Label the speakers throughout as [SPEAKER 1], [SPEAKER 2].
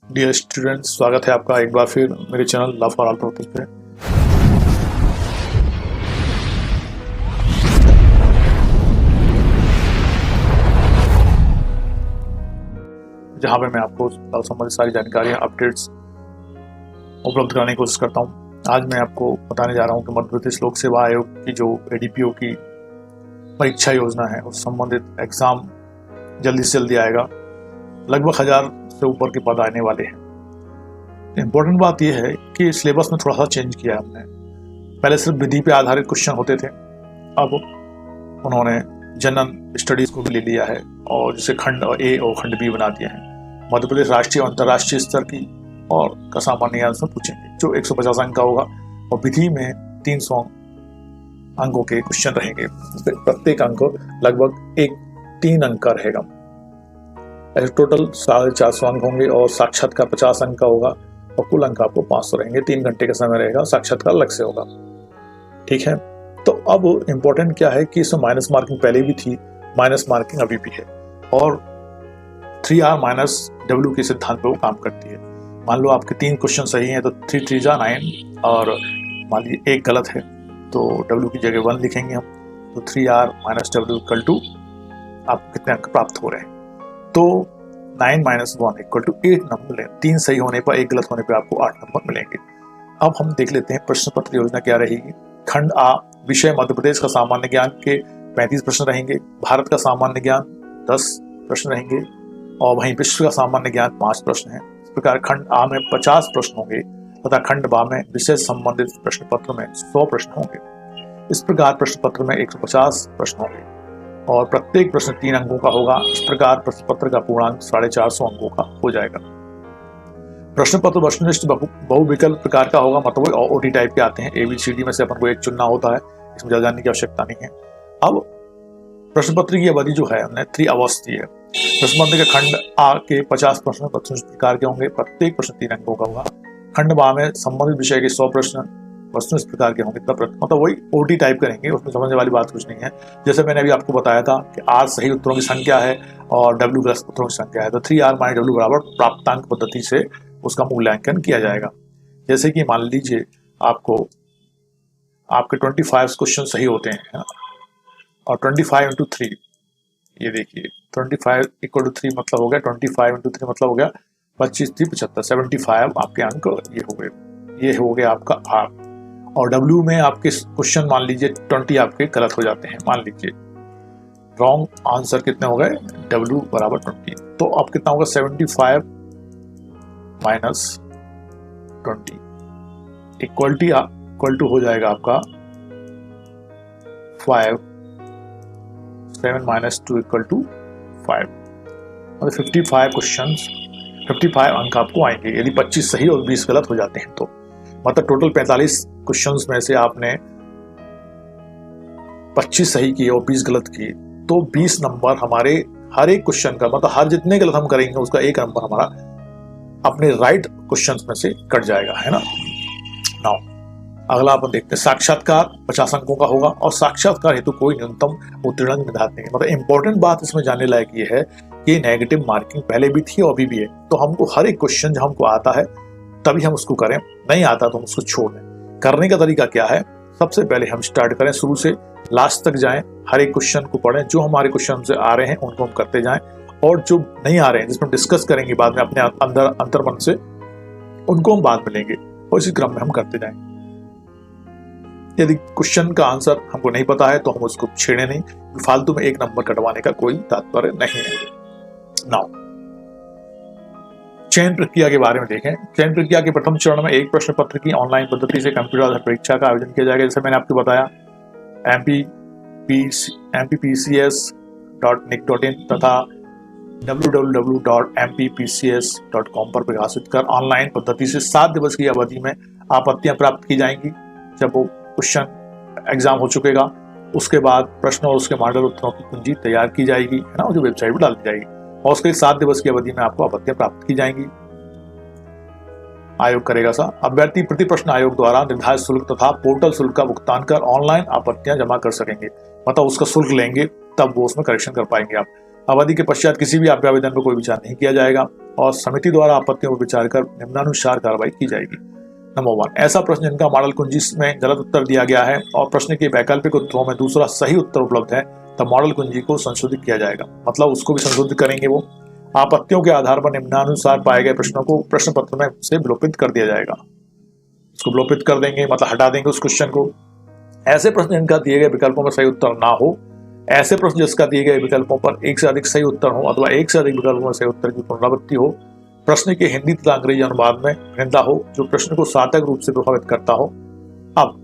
[SPEAKER 1] Dear students, स्वागत है आपका एक बार फिर मेरे channel love for all purpose पे। जहां पे मैं आपको संबंधित सारी जानकारियां अपडेट्स उपलब्ध कराने की कोशिश करता हूं। आज मैं आपको बताने जा रहा हूं कि मध्य प्रदेश लोक सेवा आयोग की जो एडीपीओ की परीक्षा योजना है उस संबंधित एग्जाम जल्दी से जल्दी आएगा। लगभग 1000 से ऊपर के पद आने वाले हैं। इम्पोर्टेंट बात यह है कि सिलेबस में थोड़ा सा चेंज किया है हमने। पहले सिर्फ विधि पे आधारित क्वेश्चन होते थे, अब उन्होंने जनरल स्टडीज को भी ले लिया है और जिसे खंड ए और खंड बी बना दिया है। मध्य प्रदेश राष्ट्रीय और अंतर्राष्ट्रीय स्तर की और का सामान्य ज्ञान से पूछेंगे जो 150 अंक का होगा और विधि में 300 अंकों के क्वेश्चन रहेंगे। प्रत्येक अंक लगभग 3 अंक का रहेगा। ऐसे टोटल 450 अंक होंगे और साक्षात्कार 50 अंक का होगा और कुल अंक आपको 500 रहेंगे। 3 घंटे का समय रहेगा, साक्षात्कार अलग से होगा। ठीक है, तो अब इम्पोर्टेंट क्या है कि इसमें माइनस मार्किंग पहले भी थी, माइनस मार्किंग अभी भी है और 3R माइनस W के सिद्धांत पे वो काम करती है। मान लो आपके 3 क्वेश्चन सही हैं तो 3 3 जा 9 और मान लीजिए एक गलत है तो W की जगह 1 लिखेंगे हम, तो 3R minus W equal to आप कितने अंक प्राप्त हो रहे हैं। तो 9 माइनस 1 इक्वल टू 8 नंबर मिलेंगे। 3 सही होने पर 1 गलत होने पर आपको 8 नंबर मिलेंगे। अब हम देख लेते हैं प्रश्न पत्र योजना क्या रहेगी। खंड आ विषय मध्य प्रदेश का सामान्य ज्ञान के 35 प्रश्न रहेंगे, भारत का सामान्य ज्ञान 10 प्रश्न रहेंगे और वहीं विश्व का सामान्य ज्ञान 5 प्रश्न है। इस प्रकार खंड आ में 50 प्रश्न होंगे तथा खंड बा में विषय संबंधित प्रश्न पत्र में 100 प्रश्न होंगे। इस प्रकार प्रश्न पत्र में 150 प्रश्न होंगे और प्रत्येक प्रश्न 3 अंकों का होगा। इस प्रकार प्रश्न पत्र का पूर्णांक 450 अंकों का हो जाएगा। प्रश्न पत्र वस्तुनिष्ठ बहुविकल्प प्रकार का होगा, मतलब ओटी टाइप के आते हैं। ABCD में से अपन को एक चुनना होता है, इसमें ज्यादा जानने की आवश्यकता नहीं है। अब प्रश्न पत्र की अवधि जो है हमने 3 आवर्स दी है। प्रश्न पत्र के खंड आ के 50 प्रश्न वस्तुनिष्ठ प्रकार के होंगे, प्रत्येक प्रश्न 3 अंकों का होगा। खंड बा में संबंधित विषय के 100 प्रश्न वस्तुनिष्ठ प्रकार के होंगे, मतलब वही ओटी टाइप करेंगे, उसमें समझने वाली बात कुछ नहीं है। जैसे मैंने अभी आपको बताया था कि R सही उत्तरों की संख्या है और W गलत उत्तरों की संख्या है, तो 3R माइनस W बराबर प्राप्तांक पद्धति से उसका मूल्यांकन किया जाएगा। जैसे कि मान लीजिए आपके 25 क्वेश्चन सही होते हैं, है ना, और 25 इंटू 3, ये देखिए 25 इक्वल टू 3 मतलब हो गया 25 इंटू 3 मतलब हो गया 25 3 75 75 आपके अंक ये हो गया आपका R। और W में आपके क्वेश्चन मान लीजिए 20 आपके गलत हो जाते हैं, मान लीजिए रॉन्ग आंसर कितने हो गए, W बराबर 20, तो अब कितना होगा 75 माइनस 20 इक्वल टू हो जाएगा आपका 5, 7 माइनस 2 इक्वल टू 5, मतलब 55 क्वेश्चन 55 अंक आपको आएंगे यदि 25 सही और 20 गलत हो जाते हैं। तो मतलब टोटल 45 क्वेश्चंस में से आपने 25 सही किए और 20 गलत किए, तो 20 नंबर हमारे हर एक क्वेश्चन का, मतलब हर जितने गलत हम करेंगे उसका 1 नंबर हमारा अपने राइट क्वेश्चंस में से कट जाएगा, है ना। नाउ अगला अपन देखते हैं। साक्षात्कार 50 अंकों का होगा और साक्षात्कार हेतु कोई न्यूनतम उत्तीर्ण निर्धारित नहीं है। मतलब इंपॉर्टेंट बात इसमें जानने लायक ये है कि नेगेटिव मार्किंग पहले भी थी और अभी भी है, तो हमको हर एक क्वेश्चन जो हमको आता है तभी हम उसको करें, नहीं आता तो हम उसको छोड़ दें। करने का तरीका क्या है, सबसे पहले हम स्टार्ट करें शुरू से लास्ट तक जाएं, हर एक क्वेश्चन को पढ़ें, जो हमारे क्वेश्चन से आ रहे हैं उनको हम करते जाएं और जो नहीं आ रहे हैं जिसमें डिस्कस करेंगे बाद में अपने अंतर्मन से, उनको हम बाद में लेंगे और इसी क्रम में हम करते जाएं। यदि क्वेश्चन का आंसर हमको नहीं पता है तो हम उसको छेड़े नहीं, फालतू में 1 नंबर कटवाने का कोई तात्पर्य नहीं है। नाउ चयन प्रक्रिया के बारे में देखें। चयन प्रक्रिया के प्रथम चरण में एक प्रश्न पत्र की ऑनलाइन पद्धति से कंप्यूटर आधारित परीक्षा का आयोजन किया जाएगा। जैसे मैंने आपको बताया mpcs.nic.in तथा www.mpcs.com पर प्रकाशित कर ऑनलाइन पद्धति से 7 दिवस की अवधि में आपत्तियां प्राप्त की जाएंगी। जब वो क्वेश्चन एग्जाम हो चुकेगा उसके बाद प्रश्न और उसके मॉडल उत्तरों की कुंजी तैयार की जाएगी, है ना, जो वेबसाइट पर डाल दी जाएगी और उसके 7 दिवस की अवधि में आपको आपत्तियां प्राप्त की जाएंगी। आयोग करेगा सा अभ्यर्थी प्रति प्रश्न आयोग द्वारा निर्धारित शुल्क तथा पोर्टल शुल्क का भुगतान कर ऑनलाइन आपत्तियां जमा कर सकेंगे, मतलब उसका शुल्क लेंगे तब वो उसमें करेक्शन कर पाएंगे आप। अवधि के पश्चात किसी भी अभ्यावेदन पर कोई विचार नहीं किया जाएगा और समिति द्वारा आपत्तियों पर विचार कर निम्नानुसार कार्रवाई की जाएगी। नंबर 1, ऐसा प्रश्न जिनका मॉडल कुंजी में गलत उत्तर दिया गया है और प्रश्न के वैकल्पिक उत्तरों में दूसरा सही उत्तर उपलब्ध है, तब मॉडल कुंजी को संशोधित किया जाएगा। मतलब उसको भी संशोधित करेंगे वो। आपत्तियों के आधार पर निम्नानुसार पाए गए प्रश्नों को प्रश्न पत्र में से विलोपित कर दिया जाएगा। उसको विलोपित कर देंगे, मतलब हटा देंगे उस क्वेश्चन को। ऐसे प्रश्न जिनका दिए गए विकल्पों में सही उत्तर ना हो, ऐसे प्रश्न जिसका दिए गए विकल्पों पर एक से अधिक सही उत्तर हो अथवा एक से अधिक विकल्पों में सही उत्तर की पुनरावृत्ति हो, प्रश्न के हिंदी तथा अंग्रेजी अनुवाद में भिन्नता हो जो प्रश्न को सार्थक रूप से प्रभावित करता हो। अब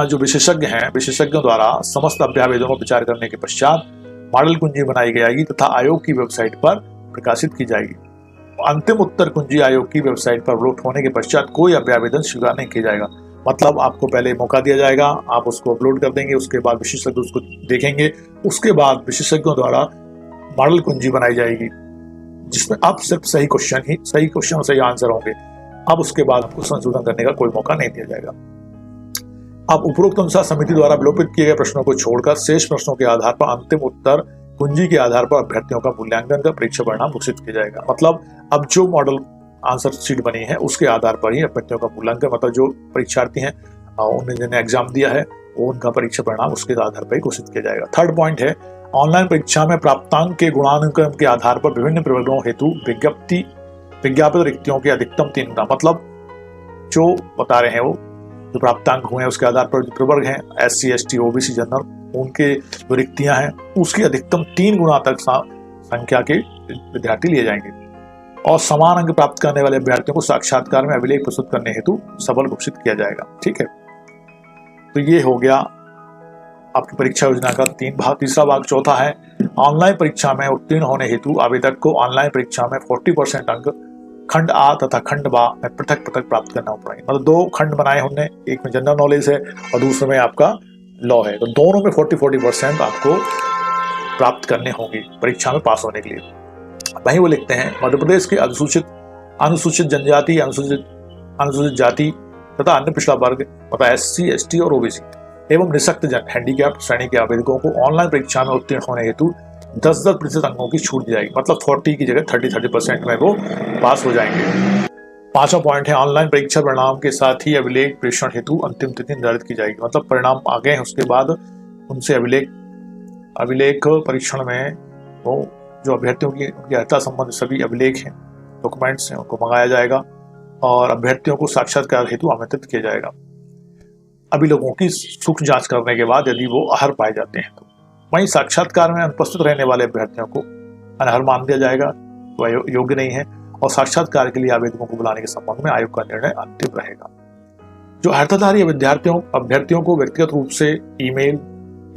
[SPEAKER 1] जो विशेषज्ञ हैं, विशेषज्ञों द्वारा समस्त अभ्यावेदनों पर विचार करने के पश्चात मॉडल कुंजी बनाई जाएगी तथा आयोग की वेबसाइट पर प्रकाशित की जाएगी। अंतिम उत्तर कुंजी आयोग की वेबसाइट पर अपलोड होने के पश्चात कोई अभ्यावेदन स्वीकार नहीं किया जाएगा। मतलब आपको पहले मौका दिया जाएगा, आप उसको अपलोड कर देंगे, उसके बाद विशेषज्ञ उसको देखेंगे, उसके बाद विशेषज्ञों द्वारा मॉडल कुंजी बनाई जाएगी जिसमें अब सिर्फ सही क्वेश्चन और सही आंसर होंगे। अब उसके बाद आपको संशोधन करने का कोई मौका नहीं दिया जाएगा। अब उपरोक्त अनुसार समिति द्वारा विलोपित किए गए प्रश्नों को छोड़कर शेष प्रश्नों के आधार पर अंतिम उत्तर कुंजी के आधार पर अभ्यर्थियों का मूल्यांकन कर परीक्षा परिणाम घोषित किया जाएगा। मतलब अब जो मॉडल आंसर शीट बनी है उसके आधार पर ही अभ्यर्थियों का मूल्यांकन, मतलब जो परीक्षार्थी हैं उन्होंने जिन्हें एग्जाम दिया है वो उनका परीक्षा परिणाम उसके आधार पर ही घोषित किया जाएगा। थर्ड पॉइंट है, ऑनलाइन परीक्षा में प्राप्तांक के गुणानुक्रम के आधार पर विभिन्न प्रवर्गों हेतु विज्ञापित रिक्तियों के अधिकतम 3 गुना। मतलब जो बता रहे हैं वो जो प्राप्तांक हुए हैं उसके आधार पर जो प्रवर्ग हैं SC ST OBC जनरल, उनके जो रिक्तियां हैं उसकी अधिकतम 3 गुना तक संख्या के विद्यार्थी लिए जाएंगे और समान अंक प्राप्त करने वाले अभ्यर्थियों को साक्षात्कार में अभिलेख प्रस्तुत करने हेतु सबल घोषित किया जाएगा। ठीक है, तो ये हो गया आपकी परीक्षा योजना का तीसरा भाग। चौथा है, ऑनलाइन परीक्षा में उत्तीर्ण होने हेतु आवेदक को ऑनलाइन परीक्षा में 40% अंक खंड आ तथा खंड बा में पृथक प्राप्त करना पड़ेगा। मतलब 2 खंड बनाए हमने, एक में जनरल नॉलेज है और दूसरे में आपका लॉ है, तो दोनों में 40% आपको प्राप्त करने होंगे परीक्षा में पास होने के लिए। वहीं वो लिखते हैं, मध्य प्रदेश के अनुसूचित जनजाति, अनुसूचित जाति तथा अन्य पिछड़ा वर्ग तथा SC ST और OBC एवं निःशक्त जन हैंडीकैप्ड श्रेणी के आवेदकों को ऑनलाइन परीक्षा में उत्तीर्ण होने हेतु 10% अंकों की छूट दी जाएगी। मतलब 40 की जगह 30% में वो पास हो जाएंगे। 5वां पॉइंट है, ऑनलाइन परीक्षा परिणाम के साथ ही अभिलेख प्रेषण हेतु अंतिम तिथि निर्धारित की जाएगी। मतलब परिणाम आ गए हैं उसके बाद उनसे अभिलेख परीक्षण में वो जो अभ्यर्थियों की उनकी अर्हता संबंधी सभी अभिलेख हैं, डॉक्यूमेंट्स हैं, उनको मंगाया जाएगा और अभ्यर्थियों को साक्षात्कार हेतु आमंत्रित किया जाएगा। अभिलेखों की सूक्ष्म जांच करने के बाद यदि वो अहर पाए जाते हैं तो वहीं साक्षात्कार में अनुपस्थित रहने वाले अभ्यर्थियों को अनर्ह मान दिया जाएगा, वह योग्य नहीं है और साक्षात्कार के लिए आवेदकों को बुलाने के संबंध में आयोग का निर्णय अंतिम रहेगा। जो अर्हताधारी अभ्यर्थियों को व्यक्तिगत रूप से ईमेल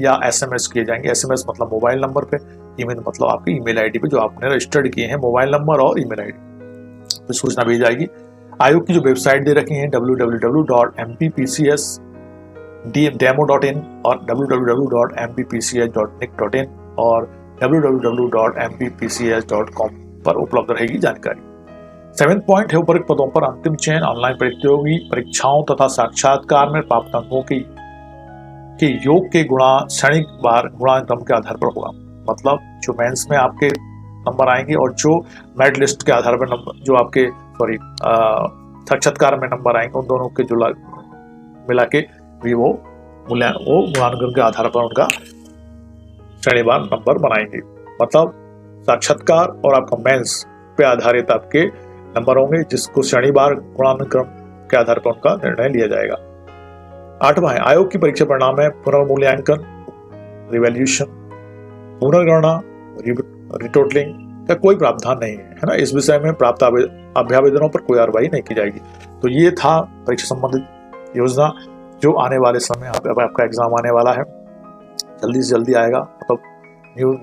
[SPEAKER 1] या SMS किए जाएंगे। SMS मतलब मोबाइल नंबर पे, ईमेल मतलब आपकी ईमेल आईडी पे जो आपने रजिस्टर्ड किए हैं, मोबाइल नंबर और ईमेल आईडी पे सूचना भेजी जाएगी। आयोग की जो वेबसाइट दे रखी है www.mpccsdemo.in और www.mpcs.nic.in और www.mpcs.com पर उपलब्ध रहेगी जानकारी। 7th पॉइंट है, उपरोक्त पदों पर अंतिम चयन ऑनलाइन प्रतियोगी परीक्षाओं तथा साक्षात्कार में प्राप्त अंकों के योग के क्षणिक बार गुणानुक्रम के आधार पर होगा। मतलब जो मेंस में आपके नंबर आएंगे और जो मेरिट लिस्ट के आधार पर नंबर जो आपके साक्षात्कार में नंबर आएंगे, उन दोनों के जो मिला के भी वो गुणानुक्रम के आधार पर उनका श्रेणीवार नंबर बनाएंगे। मतलब साक्षात्कार और आपका मेंस पे आधारित आपके नंबर होंगे जिसको श्रेणीवार गुणानुक्रम के आधार पर उनका निर्णय लिया जाएगा। 8वां है, आयोग की परीक्षा परिणाम में पुनर्मूल्यांकन, रिवैल्यूएशन, पुनर्गणना, रिटोटलिंग का कोई प्रावधान नहीं है ना। इस विषय में प्राप्त अभ्यावेदनों पर कोई कार्रवाई नहीं की जाएगी। तो ये था परीक्षा संबंधित योजना जो आने वाले समय आपका एग्जाम आने वाला है, जल्दी से जल्दी आएगा। मतलब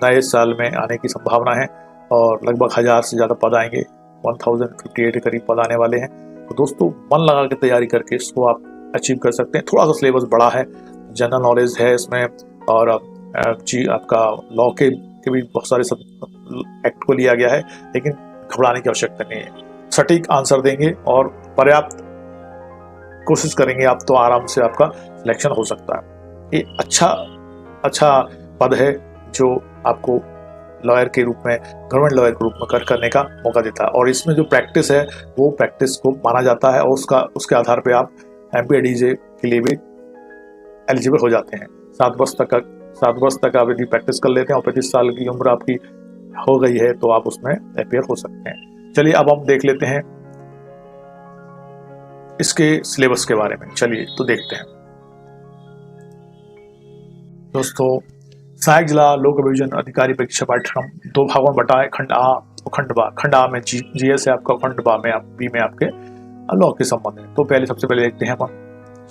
[SPEAKER 1] नए साल में आने की संभावना है और लगभग 1000 से ज़्यादा पद आएंगे, 1058 के करीब पद आने वाले हैं। तो दोस्तों मन लगा के तैयारी करके इसको आप अचीव कर सकते हैं। थोड़ा सा सिलेबस बड़ा है, जनरल नॉलेज है इसमें और आपका लॉ के भी बहुत सारे सब एक्ट को लिया गया है, लेकिन घबराने की आवश्यकता नहीं है। सटीक आंसर देंगे और पर्याप्त कोशिश करेंगे आप तो आराम से आपका सिलेक्शन हो सकता है। ये अच्छा पद है जो आपको लॉयर के रूप में, गवर्नमेंट लॉयर के रूप में करने का मौका देता है। और इसमें जो प्रैक्टिस है वो प्रैक्टिस को माना जाता है और उसके आधार पे आप MPADJ के लिए भी एलिजिबल हो जाते हैं। 7 वर्ष तक आप यदि प्रैक्टिस कर लेते हैं और 35 साल की उम्र आपकी हो गई है तो आप उसमें अपीयर हो सकते हैं। चलिए अब हम देख लेते हैं इसके सिलेबस के बारे में। चलिए तो देखते हैं दोस्तों। सहायक जिला लोक अभियोजन अधिकारी परीक्षा पाठ्यक्रम 2 भागों में बटा है, खंड आ और खंड बा। खंड आ में GS है आपका, खंड बा में बी में आपके लॉ के संबंध है। तो सबसे पहले देखते हैं अपन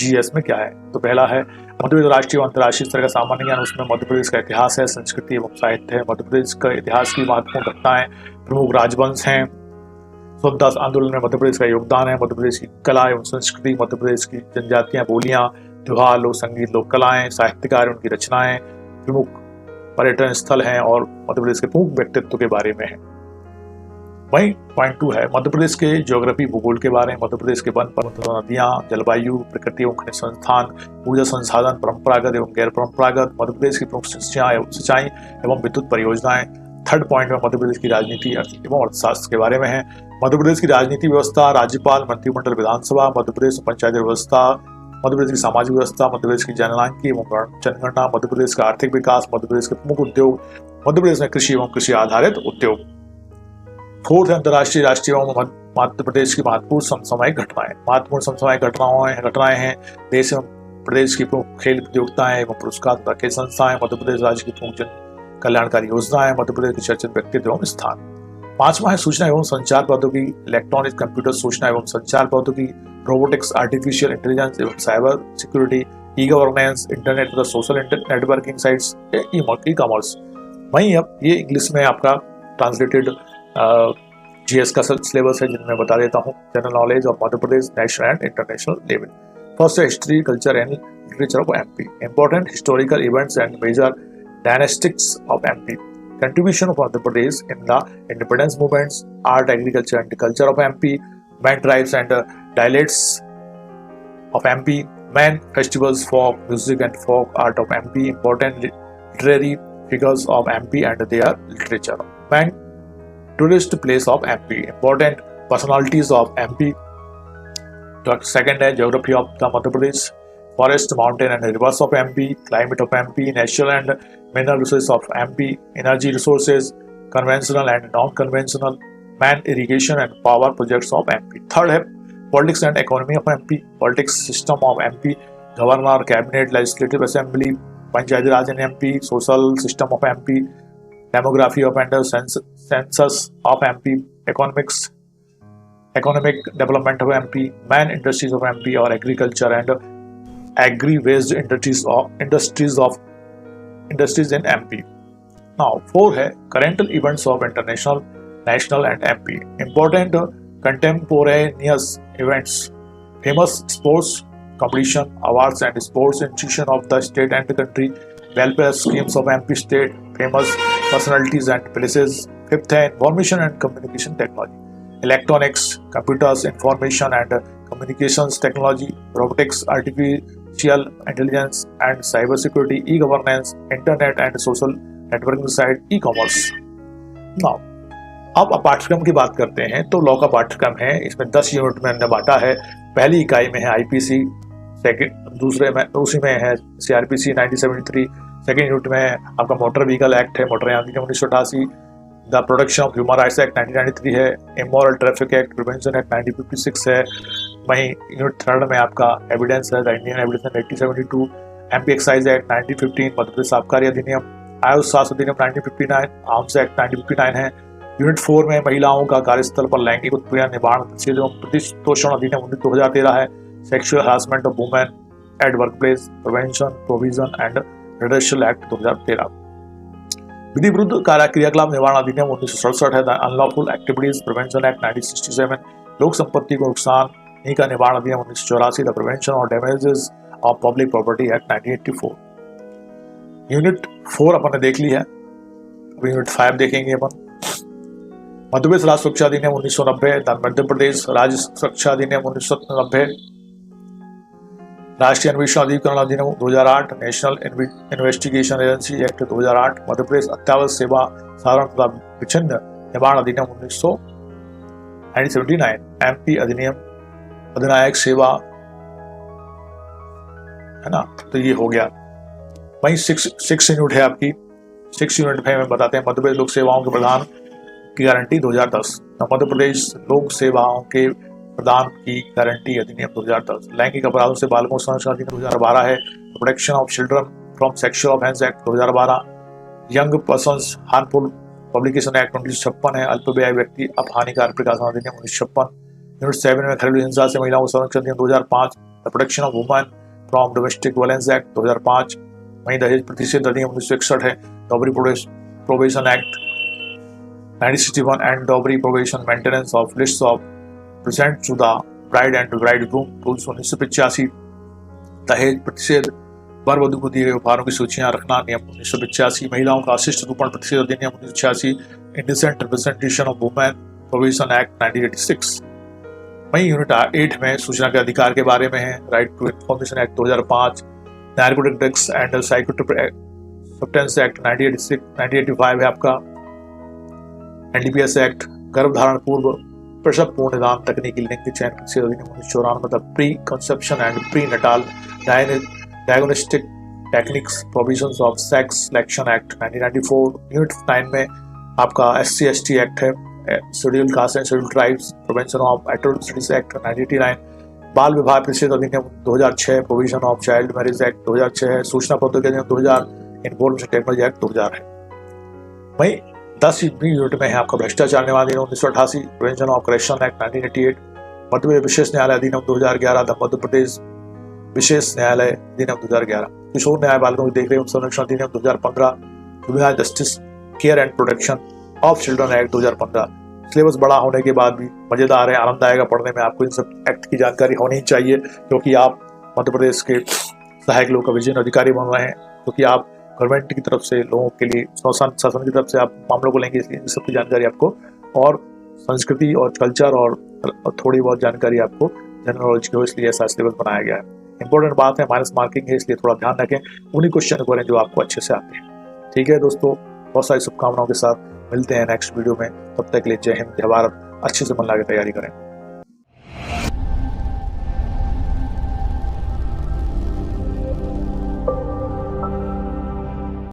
[SPEAKER 1] GS में क्या है। तो पहला है मध्य प्रदेश राष्ट्रीय और अंतर्राष्ट्रीय स्तर का सामान्य ज्ञान। उसमें मध्य प्रदेश का इतिहास है, संस्कृति एवं साहित्य है। मध्य प्रदेश का इतिहास की महत्वपूर्ण घटनाएं, प्रमुख राजवंश हैं, स्वतंत्रता आंदोलन में मध्य प्रदेश का योगदान है, मध्य प्रदेश की कला एवं संस्कृति, मध्य प्रदेश की जनजातियां, बोलियां, त्योहार, लोक संगीत, लोक कलाएं, साहित्यकार, उनकी रचनाएं, प्रमुख पर्यटन स्थल हैं और मध्य प्रदेश के प्रमुख व्यक्तित्व के बारे में है। वहीं पॉइंट 2 है मध्य प्रदेश के ज्योग्राफी, भूगोल के बारे में। मध्य प्रदेश के वन, पर्वत, नदियां, जलवायु, प्रकृति एवं खनिज संस्थान, ऊर्जा संसाधन, परंपरागत एवं गैर परंपरागत, मध्य प्रदेश की प्रमुख सिंचाई एवं विद्युत परियोजनाएं। थर्ड पॉइंट में मध्य प्रदेश की राजनीति एवं अर्थशास्त्र के बारे में है। मध्य प्रदेश की राजनीति व्यवस्था, राज्यपाल, मंत्रिमंडल, विधानसभा, मध्य प्रदेश पंचायत व्यवस्था, मध्य प्रदेश की सामाजिक व्यवस्था, मध्य प्रदेश की जननांकी एवं जनगणना, मध्य प्रदेश का आर्थिक विकास, मध्य प्रदेश के प्रमुख उद्योग, मध्य प्रदेश में कृषि एवं कृषि आधारित उद्योग। फोर्थ है अंतर्राष्ट्रीय, राष्ट्रीय एवं मध्य प्रदेश की महत्वपूर्ण समसामयिक घटनाएं। महत्वपूर्ण समसामयिक घटनाएं हैं देश एवं प्रदेश की प्रमुख खेल प्रतियोगिताएं एवं पुरस्कार तथा खेल संस्थाएं, मध्य प्रदेश राज्य की प्रमुख जन कल्याणकारी योजनाएं, मध्य प्रदेश की चर्चित व्यक्तित्व एवं स्थान। 5वां है सूचना एवं संचार प्रौद्योगिकी, इलेक्ट्रॉनिक कंप्यूटर सूचना एवं संचार प्रौद्योगिकी, रोबोटिक्स, आर्टिफिशियल इंटेलिजेंस एवं cyber security, e governance, internet तथा social networking sites, e commerce. वहीं अब ये इंग्लिश में आपका ट्रांसलेटेड GS का सिलेबस है जिनमें बता देता हूँ। General knowledge of Madhya Pradesh, national and international level. First है history, culture and literature of MP, important historical events and major dynasties of MP, contribution of Madhya Pradesh in the independence movements, art, agriculture and culture of MP, main tribes and dialects of MP, main festivals, folk music and folk art of MP, important literary figures of MP and their literature, main tourist place of MP, important personalities of MP. Second है geography of the Madhya Pradesh, forest, mountain and rivers of MP, climate of MP, natural and mineral resources of MP, energy resources, conventional and non-conventional, man, irrigation and power projects of MP. Third है politics and economy of MP, politics system of MP, governor, cabinet, legislative assembly, panchayati raj in MP, social system of MP, demography of and census of MP, economic development of MP, man, industries of MP or agriculture and agri-based industries in MP. Now 4 है current events of international, national and MP, important contemporaneous events, famous sports competition, awards and sports institution of the state and the country, welfare schemes of MP state, famous personalities and places. 5th है information and communication technology, electronics, computers, information and communications technology, robotics, artificial intelligence and cyber security, e-governance, internet and social networking site, e-commerce. Now अब पाठ्यक्रम की बात करते हैं तो law का पाठ्यक्रम है, इसमें 10 यूनिट में हमने बांटा है। पहली इकाई में है IPC, दूसरी में है CRPC 1973, सेकेंड यूनिट में आपका मोटर व्हीकल एक्ट है, मोटर यान अधिनियम 1988, the protection of human rights act 1993 है, immoral traffic act prevention act 1956 है। वहीं यूनिट थर्ड में आपका एविडेंस है, the Indian evidence act 1972, MP excise act 1915, Madhya Pradesh आबकारी अधिनियम, आयोग शास्त्र अधिनियम 1959, आर्म्स एक्ट 1959 है। यूनिट 4 में महिलाओं का कार्यस्थल पर लैंगिक उत्पीड़न निवारण एवं प्रतिशोषण अधिनियम 2013 है, sexual harassment of women at workplace prevention provision and reduction act 2013, विधि विरुद्ध क्रियाकलाप निवारण अधिनियम 1967 है, the unlawful activities prevention act 1967, लोक संपत्ति को नुकसान का निवारण अधिनियम 1984, द प्रिवेंशन और damages of public property act 1984। Unit 4 अपन ने देख ली है, अभी यूनिट 5 देखेंगे अपन। मध्य प्रदेश राज्य सुरक्षा अधिनियम 1990, मध्य प्रदेश राज्य सुरक्षा अधिनियम 1990, राष्ट्रीय अन्वेषण अधिकरण अधिनियम 2008, national investigation agency act 2008, Madhya Pradesh अत्यावश्यक सेवा साधारण तथा विच्छिन्न निर्माण अधिनियम 1979, एमपी अधिनियम अधिनायक सेवा, है ना। तो ये हो गया। वही 6 यूनिट है आपकी। 6 यूनिट में बताते हैं मध्य प्रदेश लोक सेवाओं के प्रदान की गारंटी 2010, मध्य प्रदेश लोक सेवाओं के प्रदान की गारंटी अधिनियम 2010, लैंगिक अपराधों से बालकों संरक्षण अधिनियम 2012 है, protection of children from sexual offence act 2012, young persons harmful publication act 1956 है, अल्पव्यय व्यक्ति अपहानिकार प्रकाशन अधिनियम 1956, यूनिट 7 में घरेलू हिंसा से महिलाओं को संरक्षण अधिनियम 2005, the protection of women from domestic violence act 2005, वहीं दहेज प्रतिषेध अधिनियम 1961 है, dowry prohibition act 1961 and dowry prohibition maintenance of list of present to the bride and bridegroom rules 1985, दहेज प्रतिषेध वर वधू को दिए गए उपहारों की सूचियां रखना नियम 1985, महिलाओं का अशिष्ट रूपण प्रतिषेध अधिनियम 1986, indecent representation of women provision act 1986। वहीं यूनिट 8 में सूचना के अधिकार के बारे में है, right to information act 2005, narcotic drugs and psychotropic substance act 1985 है आपका, एनडीपीएस एक्ट, गर्भधारण पूर्व प्रसव पूर्ण निदान तकनीकी लिंग के चयन प्रतिषेध अधिनियम 1994, pre conception and pre Natal diagnostic techniques provisions of sex selection act 1994, unit 9 में आपका SC/ST एक्ट है, schedule caste and schedule tribes, prevention of atrocities act 1989, बाल विवाह प्रतिषेध अधिनियम 2006, provision of child marriage act 2006 है, सूचना प्रौद्योगिकी अधिनियम 2000, इन्फॉर्मेशन टेक्नोलॉजी एक्ट 2000 है। वहीं 10 यूनिट में है आपका भ्रष्टाचार निवारण अधिनियम 1988, prevention of corruption act 1988, Madhya Pradesh विशेष न्यायालय अधिनियम 2011, द मध्य प्रदेश विशेष न्यायालय अधिनियम 2011, किशोर न्याय बालकों की देखरेख संरक्षण अधिनियम 2015, juvenile justice care and protection of children act 2015। Syllabus बड़ा होने के बाद भी मजेदार है, आनंद आएगा पढ़ने में। आपको इन सब एक्ट की जानकारी होनी चाहिए, क्योंकि आप मध्य प्रदेश के सहायक लोक अभियोजन अधिकारी बन रहे हैं, क्योंकि आप गवर्नमेंट की तरफ से लोगों के लिए शासन की तरफ से आप मामलों को लेंगे, इसलिए इन सबकी जानकारी आपको, और संस्कृति और कल्चर और थोड़ी बहुत जानकारी आपको जनरल नॉलेज की हो, इसलिए ऐसा सिलेबस बनाया गया है। इंपॉर्टेंट बात है, माइनस मार्किंग है, इसलिए थोड़ा ध्यान रखें, उन्हीं क्वेश्चन करें जो आपको अच्छे से आते हैं। ठीक है दोस्तों, बहुत सारी शुभकामनाओं के साथ मिलते हैं नेक्स्ट वीडियो में। तब तक के लिए जय हिंद, जय भारत। अच्छे से मन लगा के तैयारी करें।